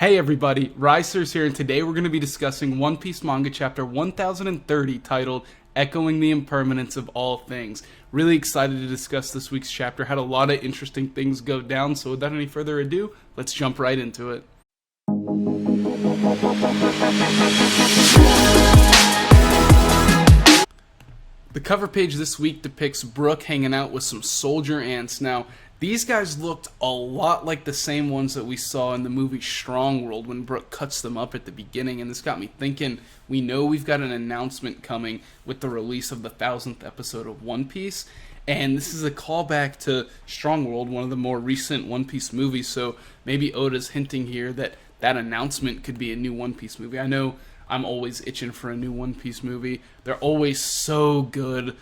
Hey everybody, Rysers here, and today we're going to be discussing One Piece Manga Chapter 1030 titled Echoing the Impermanence of All Things. Really excited to discuss this week's chapter. Had a lot of interesting things go down, so without any further ado, let's jump right into it. The cover page this week depicts Brook hanging out with some soldier ants. Now, these guys looked a lot like the same ones that we saw in the movie Strong World when Brook cuts them up at the beginning, and this got me thinking, we know we've got an announcement coming with the release of the 1000th episode of One Piece, and this is a callback to Strong World, one of the more recent One Piece movies, so maybe Oda's hinting here that that announcement could be a new One Piece movie. I know I'm always itching for a new One Piece movie. They're always so good,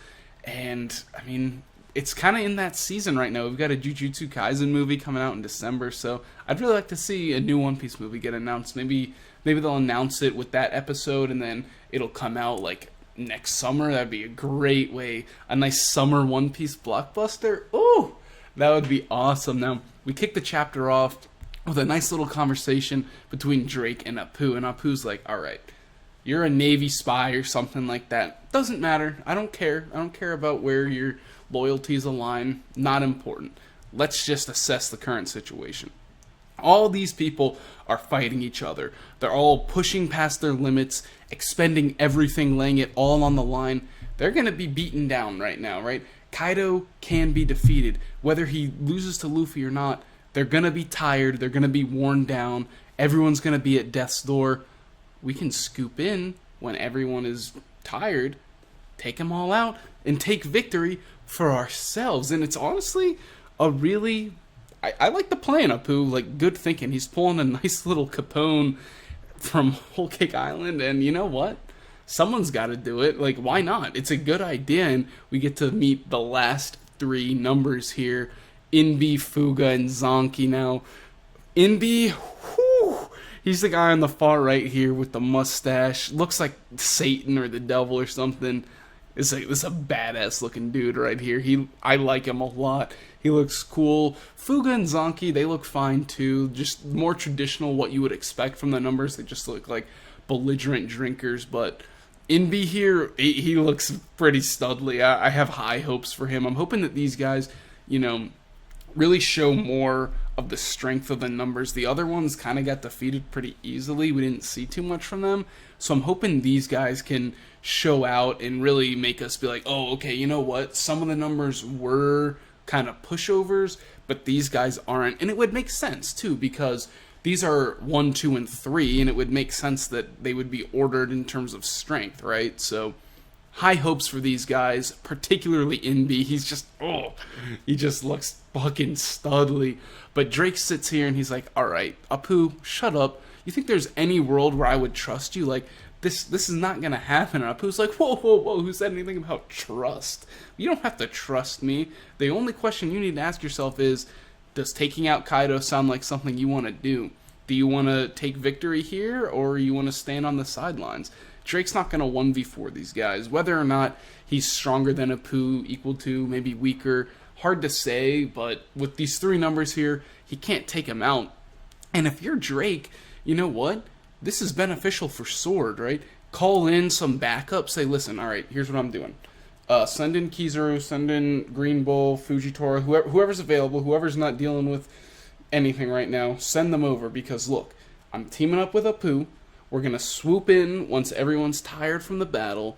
and I mean, it's kind of in that season right now. We've got a Jujutsu Kaisen movie coming out in December, so I'd really like to see a new One Piece movie get announced. Maybe they'll announce it with that episode, and then it'll come out like next summer. That'd be a great way. A nice summer One Piece blockbuster. Ooh, that would be awesome. Now, we kick the chapter off with a nice little conversation between Drake and Apu, and Apu's like, alright, you're a Navy spy or something like that. Doesn't matter. I don't care. I don't care about where your loyalties align. Not important. Let's just assess the current situation. All these people are fighting each other. They're all pushing past their limits, expending everything, laying it all on the line. They're going to be beaten down right now, right? Kaido can be defeated. Whether he loses to Luffy or not, they're going to be tired. They're going to be worn down. Everyone's going to be at death's door. We can scoop in when everyone is tired, take them all out, and take victory for ourselves. And it's honestly a really... I like the plan, Apu. Like, good thinking. He's pulling a nice little Capone from Whole Cake Island, and you know what? Someone's got to do it. Like, why not? It's a good idea, and we get to meet the last three numbers here. Inbi, Fuga, and Zonky. Now, Inbi, whew, he's the guy on the far right here with the mustache. Looks like Satan or the devil or something. This is a badass looking dude right here. I like him a lot. He looks cool. Fuga and Zonky, they look fine too. Just more traditional, what you would expect from the numbers. They just look like belligerent drinkers. But Inbi here, he looks pretty studly. I have high hopes for him. I'm hoping that these guys, really show more of the strength of the numbers. The other ones kind of got defeated pretty easily. We didn't see too much from them. So I'm hoping these guys can show out and really make us be like, oh, okay, you know what? Some of the numbers were kind of pushovers, but these guys aren't. And it would make sense, too, because these are 1, 2, and 3, and it would make sense that they would be ordered in terms of strength, right? So high hopes for these guys, particularly Inbi. He just looks fucking studly. But Drake sits here and he's like, alright, Apu, shut up. You think there's any world where I would trust you? Like, this is not gonna happen. And Apu's like, whoa, who said anything about trust? You don't have to trust me. The only question you need to ask yourself is, does taking out Kaido sound like something you want to do? Do you want to take victory here, or you want to stand on the sidelines? Drake's not going to 1v4 these guys. Whether or not he's stronger than Apu, equal to, maybe weaker, hard to say, but with these three numbers here, he can't take him out. And if you're Drake, you know what? This is beneficial for Sword, right? Call in some backup, say, listen, alright, here's what I'm doing. Send in Kizaru, send in Green Bull, Fujitora, whoever's available, whoever's not dealing with anything right now, send them over, because look, I'm teaming up with Apu. We're going to swoop in once everyone's tired from the battle,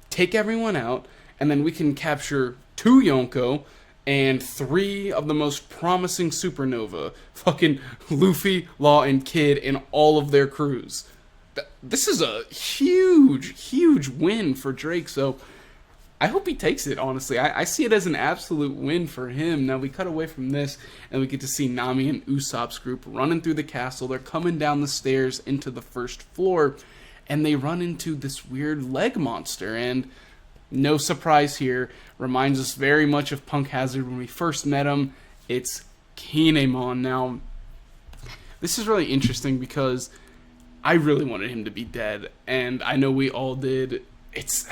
take everyone out, and then we can capture 2 Yonko and 3 of the most promising supernova. Fucking Luffy, Law, and Kid and all of their crews. This is a huge win for Drake, so I hope he takes it, honestly. I see it as an absolute win for him. Now, we cut away from this, and we get to see Nami and Usopp's group running through the castle. They're coming down the stairs into the first floor, and they run into this weird leg monster. And no surprise here, reminds us very much of Punk Hazard when we first met him. It's Kinemon. Now, this is really interesting because I really wanted him to be dead, and I know we all did. It's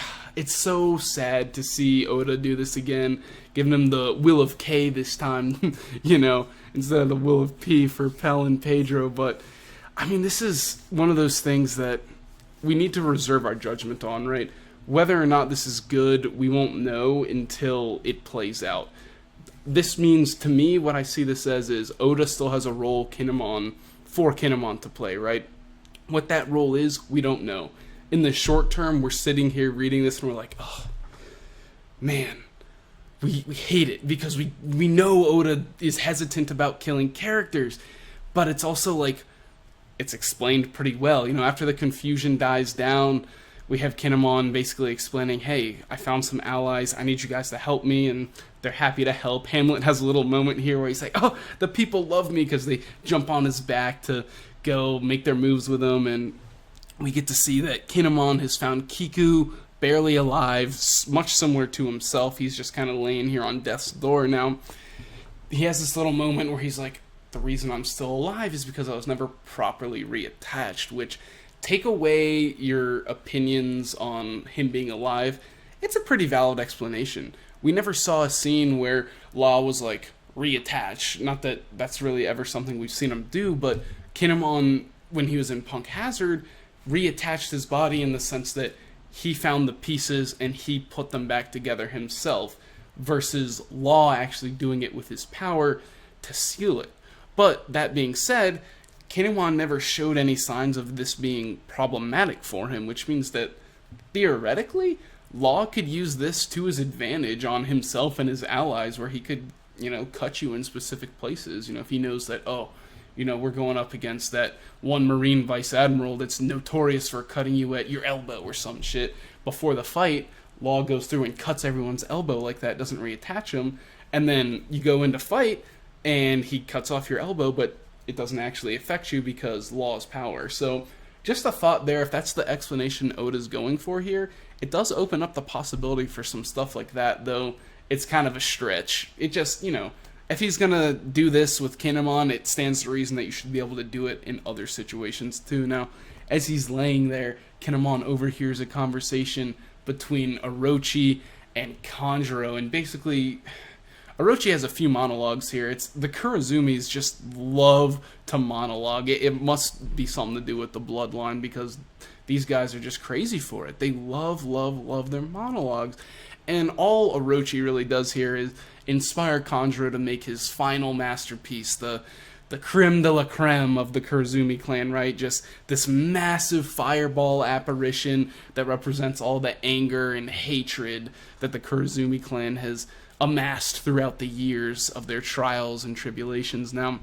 so sad to see Oda do this again, giving him the will of K this time, instead of the will of P for Pell and Pedro, but I mean, this is one of those things that we need to reserve our judgment on, right? Whether or not this is good, we won't know until it plays out. This means, to me, what I see this as is Oda still has a role for Kinemon to play, right? What that role is, we don't know. In the short term, we're sitting here reading this and we're like, oh, man, we hate it because we know Oda is hesitant about killing characters, but it's also like, it's explained pretty well. You know, after the confusion dies down, we have Kinemon basically explaining, hey, I found some allies, I need you guys to help me, and they're happy to help. Hamlet has a little moment here where he's like, oh, the people love me, because they jump on his back to go make their moves with him, and we get to see that Kinemon has found Kiku barely alive, much similar to himself. He's just kind of laying here on death's door now. He has this little moment where he's like, the reason I'm still alive is because I was never properly reattached, which, take away your opinions on him being alive, it's a pretty valid explanation. We never saw a scene where Law was like, reattached. Not that that's really ever something we've seen him do, but Kinemon, when he was in Punk Hazard, reattached his body in the sense that he found the pieces and he put them back together himself, versus Law actually doing it with his power to seal it. But that being said, Kinemon never showed any signs of this being problematic for him, which means that, theoretically, Law could use this to his advantage on himself and his allies, where he could, you know, cut you in specific places. You know, if he knows that, oh, you know, we're going up against that one Marine Vice Admiral that's notorious for cutting you at your elbow or some shit, before the fight, Law goes through and cuts everyone's elbow like that, doesn't reattach him, and then you go into fight, and he cuts off your elbow, but it doesn't actually affect you because Law's power. So, just a thought there, if that's the explanation Oda's going for here, it does open up the possibility for some stuff like that, though it's kind of a stretch. It just, you know, if he's gonna do this with Kinemon, it stands to reason that you should be able to do it in other situations too. Now, as he's laying there, Kinemon overhears a conversation between Orochi and Kanjuro, and basically, Orochi has a few monologues here. It's the Kurozumis just love to monologue. It must be something to do with the bloodline, because these guys are just crazy for it. They love their monologues. And all Orochi really does here is inspire Kanjuro to make his final masterpiece, the creme de la creme of the Kurozumi clan, right? Just this massive fireball apparition that represents all the anger and hatred that the Kurozumi clan has amassed throughout the years of their trials and tribulations. Now,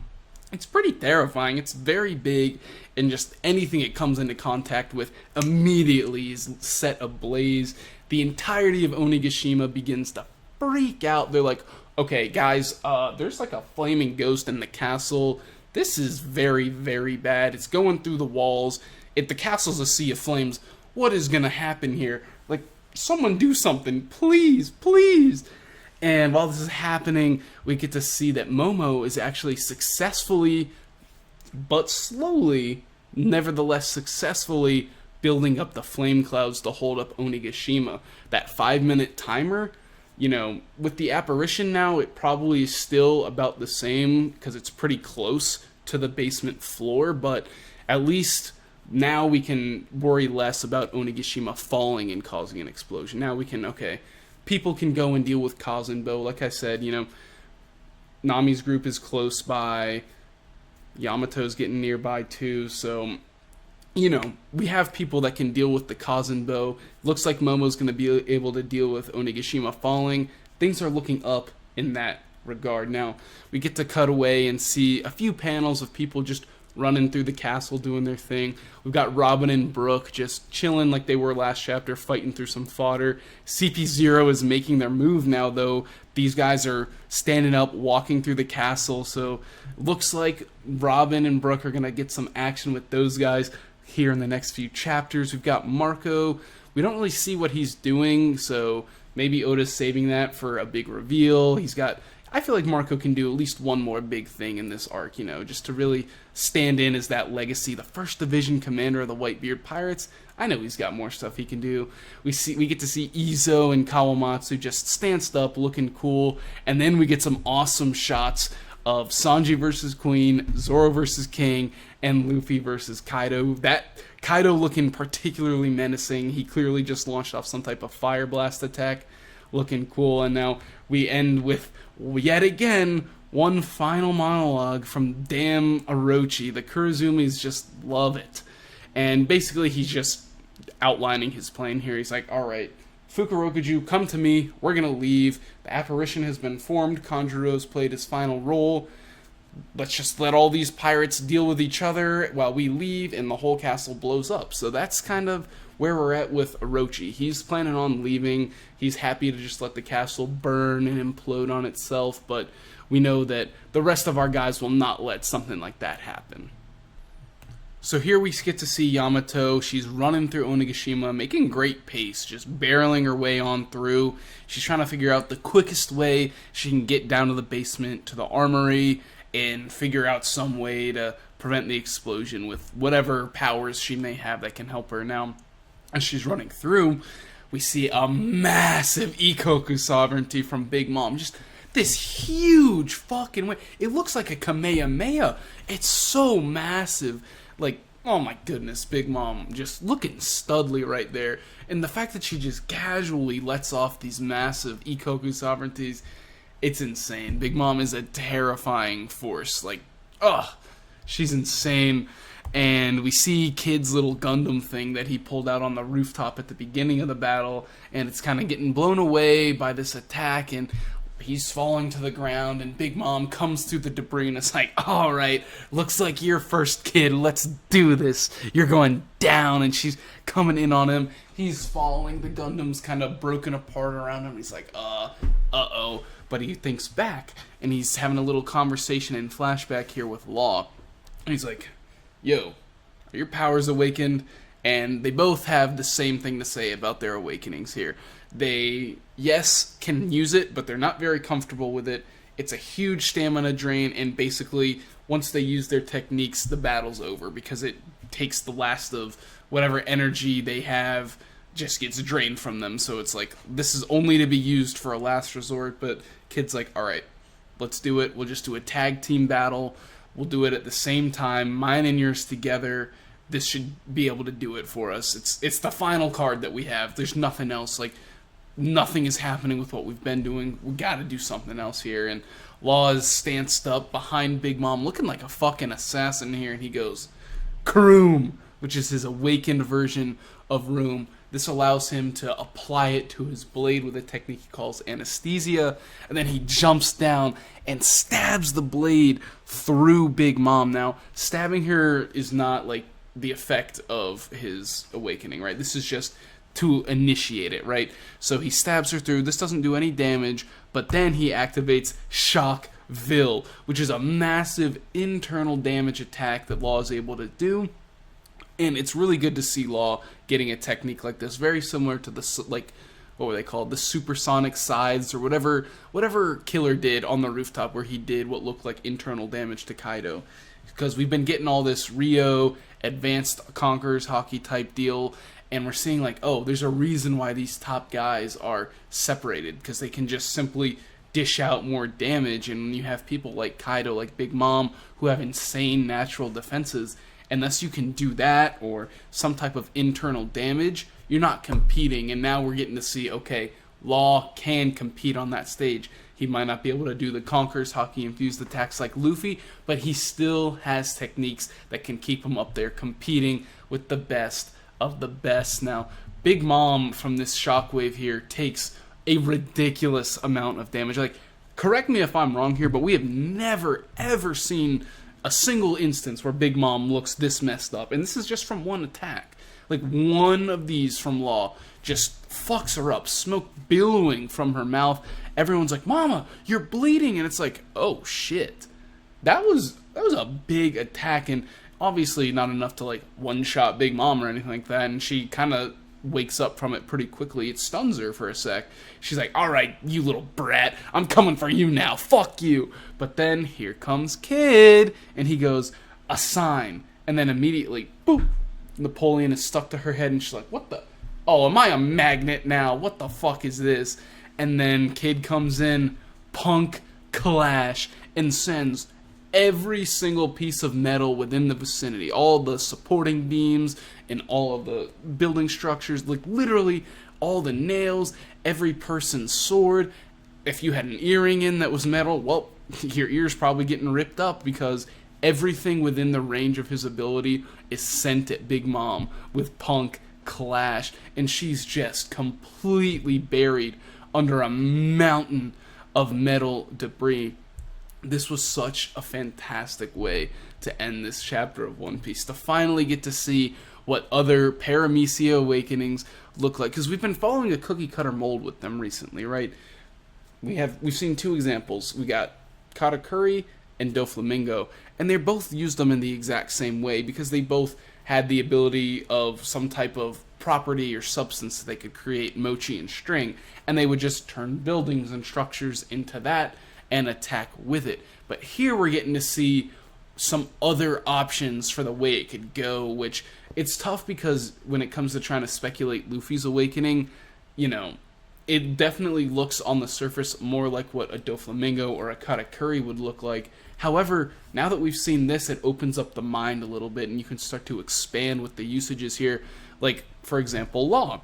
it's pretty terrifying. It's very big, and just anything it comes into contact with immediately is set ablaze. The entirety of Onigashima begins to freak out. They're like, okay, guys, there's like a flaming ghost in the castle. This is very, very bad. It's going through the walls. If the castle's a sea of flames, what is going to happen here? Like, someone do something. Please, please. And while this is happening, we get to see that Momo is actually successfully, but slowly, nevertheless successfully, building up the flame clouds to hold up Onigashima. That 5-minute timer, you know, with the apparition now, it probably is still about the same, because it's pretty close to the basement floor, but at least now we can worry less about Onigashima falling and causing an explosion. Now we can, okay, people can go and deal with Kazenbo. Like I said, you know, Nami's group is close by, Yamato's getting nearby too, so, you know, we have people that can deal with the Kazenbo. Looks like Momo's going to be able to deal with Onigashima falling. Things are looking up in that regard. Now, we get to cut away and see a few panels of people just running through the castle doing their thing. We've got Robin and Brooke just chilling like they were last chapter, fighting through some fodder. CP0 is making their move now, though. These guys are standing up, walking through the castle, so looks like Robin and Brooke are going to get some action with those guys here in the next few chapters. We've got Marco. We don't really see what he's doing, so maybe Oda's saving that for a big reveal. I feel like Marco can do at least one more big thing in this arc, you know, just to really stand in as that legacy, the first division commander of the Whitebeard Pirates. I know he's got more stuff he can do. We get to see Izo and Kawamatsu just stanced up, looking cool, and then we get some awesome shots of Sanji versus Queen, Zoro versus King, and Luffy versus Kaido. That Kaido looking particularly menacing. He clearly just launched off some type of fire blast attack, looking cool. And now we end with, yet again, one final monologue from damn Orochi. The Kurozumis just love it. And basically he's just outlining his plan here. He's like, alright, Fukurokuju, come to me. We're going to leave. The apparition has been formed. Kanjuro's played his final role. Let's just let all these pirates deal with each other while we leave and the whole castle blows up. So that's kind of where we're at with Orochi. He's planning on leaving. He's happy to just let the castle burn and implode on itself, but we know that the rest of our guys will not let something like that happen. So here we get to see Yamato. She's running through Onigashima, making great pace, just barreling her way on through. She's trying to figure out the quickest way she can get down to the basement, to the armory, and figure out some way to prevent the explosion with whatever powers she may have that can help her. Now, as she's running through, we see a massive Ikoku sovereignty from Big Mom. Just this huge fucking way. It looks like a Kamehameha. It's so massive. Like, oh my goodness, Big Mom just looking studly right there. And the fact that she just casually lets off these massive Ikoku sovereignties, it's insane. Big Mom is a terrifying force. Like, she's insane. And we see Kid's little Gundam thing that he pulled out on the rooftop at the beginning of the battle, and it's kind of getting blown away by this attack, and he's falling to the ground, and Big Mom comes through the debris, and it's like, alright, looks like you're first, Kid, let's do this. You're going down, and she's coming in on him. He's falling, the Gundam's kind of broken apart around him. He's like, uh-oh. But he thinks back, and he's having a little conversation in flashback here with Law. And he's like, yo, are your powers awakened? And they both have the same thing to say about their awakenings here. They, yes, can use it, but they're not very comfortable with it. It's a huge stamina drain, and basically, once they use their techniques, the battle's over, because it takes the last of whatever energy they have, just gets drained from them. So it's like, this is only to be used for a last resort, but Kid's like, alright, let's do it. We'll just do a tag team battle. We'll do it at the same time, mine and yours together. This should be able to do it for us. It's the final card that we have. There's nothing else. Like, nothing is happening with what we've been doing. We gotta do something else here. And Law is stanced up behind Big Mom, looking like a fucking assassin here, and he goes, Kroom, which is his awakened version of Room. This allows him to apply it to his blade with a technique he calls anesthesia, and then he jumps down and stabs the blade through Big Mom. Now, stabbing her is not like the effect of his awakening, right? This is just to initiate it, right? So he stabs her through. This doesn't do any damage, but then he activates Shock Vil, which is a massive internal damage attack that Law is able to do. And it's really good to see Law getting a technique like this, very similar to the, like, what were they called? The supersonic scythes, or whatever Killer did on the rooftop, where he did what looked like internal damage to Kaido. Because we've been getting all this Rio advanced Conquerors hockey type deal, and we're seeing like, oh, there's a reason why these top guys are separated, because they can just simply dish out more damage. And when you have people like Kaido, like Big Mom, who have insane natural defenses, unless you can do that or some type of internal damage, you're not competing. And now we're getting to see, okay, Law can compete on that stage. He might not be able to do the Conquerors hockey infused attacks like Luffy, but he still has techniques that can keep him up there competing with the best of the best. Now, Big Mom from this shockwave here takes a ridiculous amount of damage. Like, correct me if I'm wrong here, but we have never ever seen a single instance where Big Mom looks this messed up. And this is just from one attack. Like, one of these from Law just fucks her up. Smoke billowing from her mouth. Everyone's like, Mama, you're bleeding. And it's like, oh, shit. That was a big attack. And obviously not enough to, like, one-shot Big Mom or anything like that. And she kind of wakes up from it pretty quickly. It stuns her for a sec. She's like, alright, you little brat, I'm coming for you now, fuck you. But then here comes Kid, and he goes, a sign. And then immediately, boop, Napoleon is stuck to her head, and she's like, what the? Oh, am I a magnet now? What the fuck is this? And then Kid comes in, punk clash, and sends every single piece of metal within the vicinity, all the supporting beams and all of the building structures, like literally all the nails, every person's sword. If you had an earring in that was metal, well, your ear's probably getting ripped up, because everything within the range of his ability is sent at Big Mom with Punk, Clash, and she's just completely buried under a mountain of metal debris. This was such a fantastic way to end this chapter of One Piece, to finally get to see what other Paramecia Awakenings look like, because we've been following a cookie cutter mold with them recently, right? We've seen two examples. We got Katakuri and Doflamingo, and they both used them in the exact same way, because they both had the ability of some type of property or substance that they could create mochi and string, and they would just turn buildings and structures into that and attack with it. But here we're getting to see some other options for the way it could go, which it's tough, because when it comes to trying to speculate Luffy's awakening, you know, it definitely looks on the surface more like what a Doflamingo or a Katakuri would look like. However, now that we've seen this, it opens up the mind a little bit, and you can start to expand with the usages here. Like, for example, Law.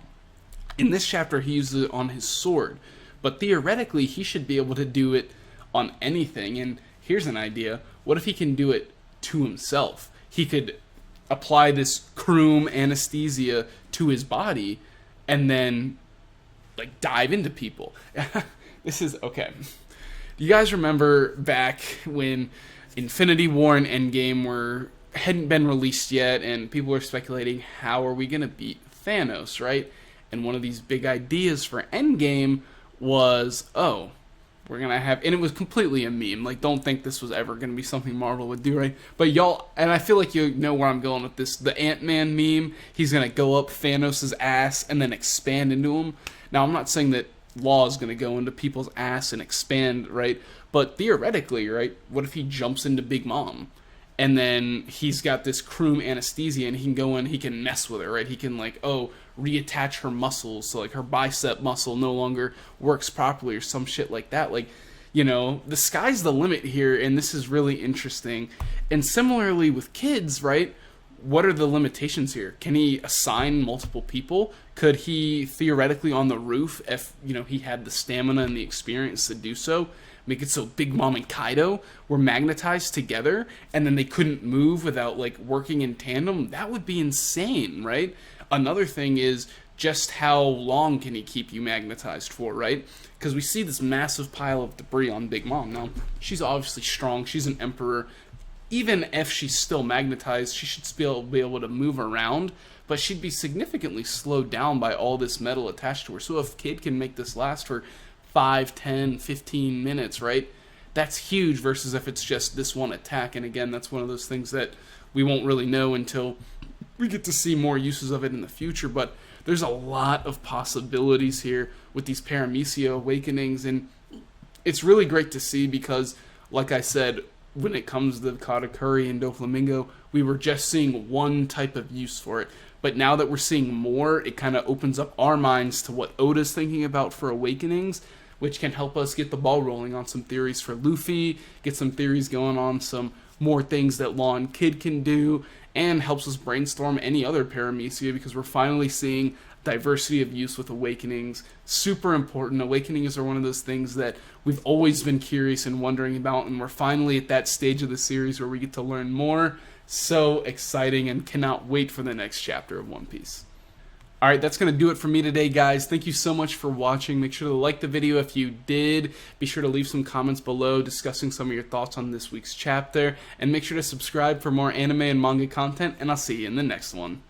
In this chapter, he uses it on his sword, but theoretically, he should be able to do it on anything. And here's an idea: what if he can do it to himself? He could apply this Kroom anesthesia to his body and then like dive into people. This is okay. You guys remember back when Infinity War and Endgame hadn't been released yet, and people were speculating, how are we gonna beat Thanos, right? And one of these big ideas for Endgame was, oh, we're gonna have, and it was completely a meme. Like, don't think this was ever gonna be something Marvel would do, right? But y'all, and I feel like you know where I'm going with this. The Ant-Man meme, he's gonna go up Thanos' ass and then expand into him. Now, I'm not saying that Law is gonna go into people's ass and expand, right? But theoretically, right? What if he jumps into Big Mom, and then he's got this Kroom anesthesia, and he can go in, he can mess with her, right? He can like, oh, reattach her muscles, so like her bicep muscle no longer works properly or some shit like that. Like, you know, the sky's the limit here, and this is really interesting. And similarly with kids, right? What are the limitations here? Can he assign multiple people? Could he theoretically on the roof, if you know he had the stamina and the experience to do so, make it so Big Mom and Kaido were magnetized together and then they couldn't move without like working in tandem? That would be insane, right? Another thing is, just how long can he keep you magnetized for, right? Because we see this massive pile of debris on Big Mom. Now, she's obviously strong. She's an emperor. Even if she's still magnetized, she should still be able to move around, but she'd be significantly slowed down by all this metal attached to her. So if Kid can make this last for 5, 10, 15 minutes, right? That's huge versus if it's just this one attack. And again, that's one of those things that we won't really know until we get to see more uses of it in the future. But there's a lot of possibilities here with these Paramecia Awakenings, and it's really great to see because, like I said, when it comes to Katakuri and Doflamingo, we were just seeing one type of use for it. But now that we're seeing more, it kind of opens up our minds to what Oda's thinking about for Awakenings, which can help us get the ball rolling on some theories for Luffy, get some theories going on some more things that Law and Kid can do, and helps us brainstorm any other Paramecia, because we're finally seeing diversity of use with Awakenings. Super important. Awakenings are one of those things that we've always been curious and wondering about, and we're finally at that stage of the series where we get to learn more. So exciting, and cannot wait for the next chapter of One Piece. Alright, that's going to do it for me today, guys. Thank you so much for watching. Make sure to like the video if you did. Be sure to leave some comments below discussing some of your thoughts on this week's chapter. And make sure to subscribe for more anime and manga content, and I'll see you in the next one.